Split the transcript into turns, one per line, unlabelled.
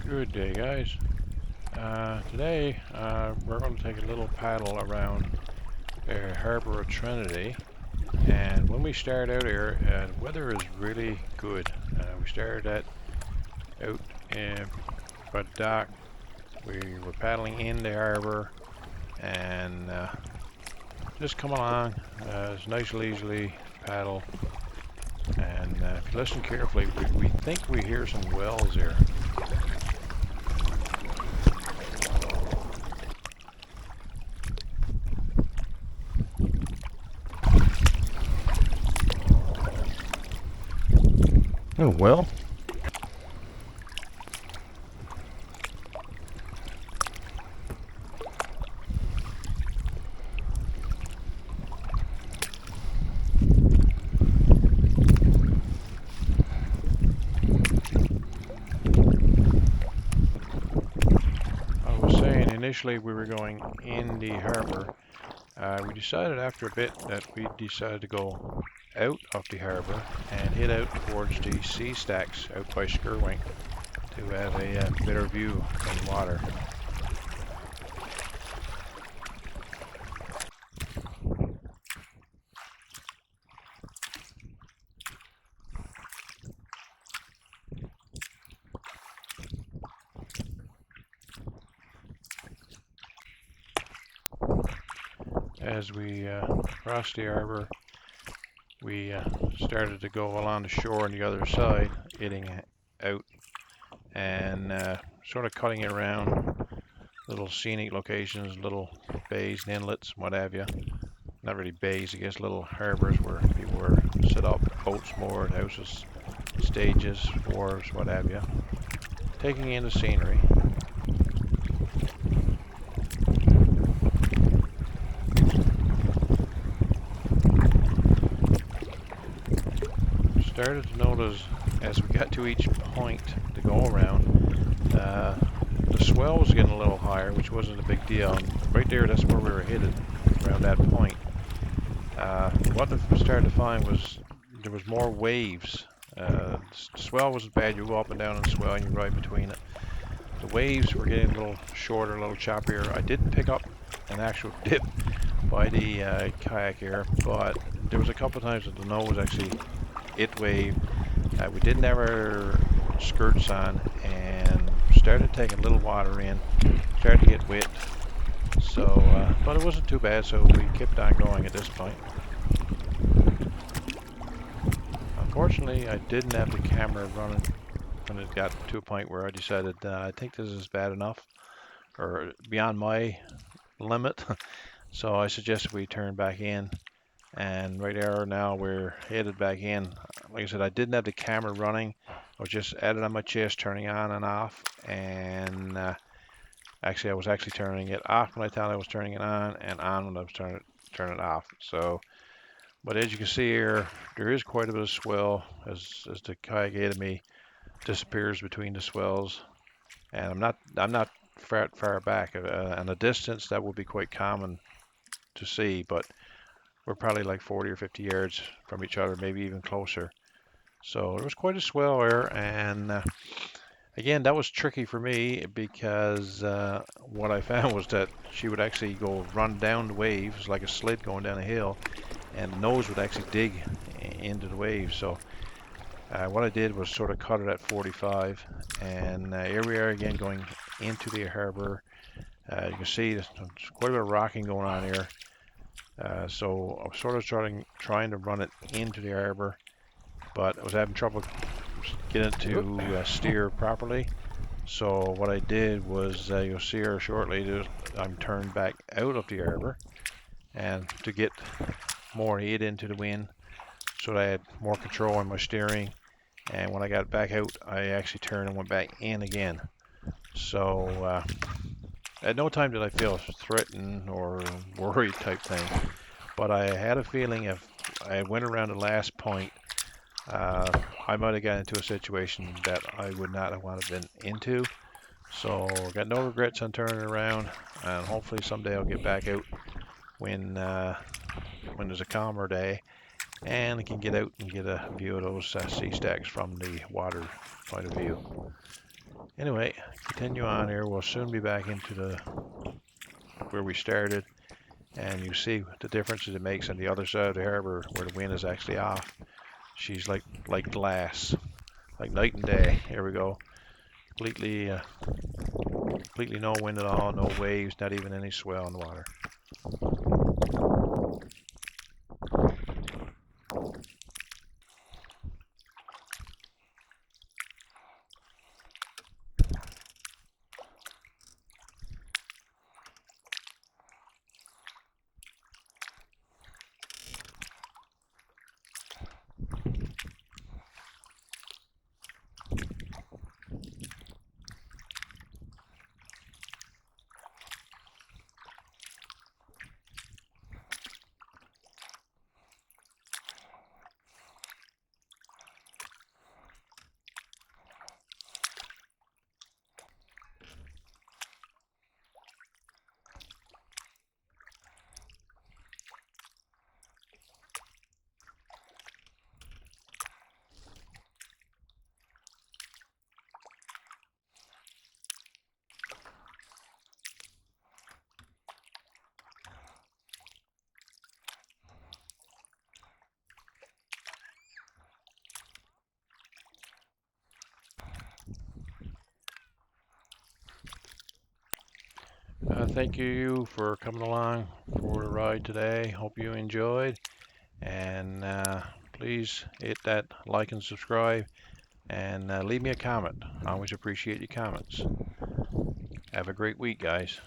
Good day, guys. Today we're going to take a little paddle around the harbour of Trinity, and when we start out here, the weather is really good. We started out by the dock. We were paddling in the harbour and just come along. It's nice leisurely paddle, and if you listen carefully, we think we hear some wells here. Oh, well. I was saying initially we were going in the harbour. We decided after a bit that we decided to go out of the harbour and head out towards the sea stacks out by Skirwink to have a better view from the water. As we crossed the harbour, we started to go along the shore on the other side, heading out and sort of cutting it around little scenic locations, little bays and inlets, what have you. Not really bays, I guess, little harbors where people were set up, boats moored, houses, stages, wharves, what have you. Taking in the scenery. Started to notice as we got to each point to go around, the swell was getting a little higher, which wasn't a big deal. And right there, that's where we were headed, around that point. What I started to find was there was more waves. The swell wasn't bad. You go up and down on the swell and you ride between it. The waves were getting a little shorter, a little choppier. I did pick up an actual dip by the kayak here, but there was a couple of times that the nose actually hit wave. We didn't have our skirts on and started taking a little water in, started to get wet. So, but it wasn't too bad, so we kept on going at this point. Unfortunately, I didn't have the camera running when it got to a point where I decided I think this is bad enough, or beyond my limit. So I suggested we turn back in, and right there now we're headed back in. Like I said, I didn't have the camera running. I was just at it on my chest, turning on and off, and actually I was actually turning it off when I thought I was turning it on, and on when I was turning it off. So, but as you can see here, there is quite a bit of swell as the kayak ahead of me disappears between the swells, and I'm not far back. And a distance that would be quite common to see, but we're probably like 40 or 50 yards from each other, maybe even closer. So there was quite a swell there, and again, that was tricky for me because what I found was that she would actually go run down the waves like a sled going down a hill, and the nose would actually dig into the waves. So what I did was sort of cut it at 45, and here we are again going into the harbor. You can see there's quite a bit of rocking going on here. So I was sort of trying to run it into the harbor, but I was having trouble getting it to steer properly. So what I did was, you'll see here shortly, I'm turned back out of the harbor, and to get more head into the wind, so that I had more control on my steering. And when I got back out, I actually turned and went back in again. So At no time did I feel threatened or worried type thing, but I had a feeling if I went around the last point, I might have got into a situation that I would not have wanted to been into. So got no regrets on turning around, and hopefully someday I'll get back out when there's a calmer day, and I can get out and get a view of those sea stacks from the water point of view. Anyway, continue on here. We'll soon be back into the where we started, and you see the differences it makes on the other side of the harbor where the wind is actually off. She's like glass, like night and day. Here we go. Completely no wind at all, no waves, not even any swell in the water. Thank you for coming along for the ride today. Hope you enjoyed. And please hit that like and subscribe and leave me a comment. I always appreciate your comments. Have a great week, guys.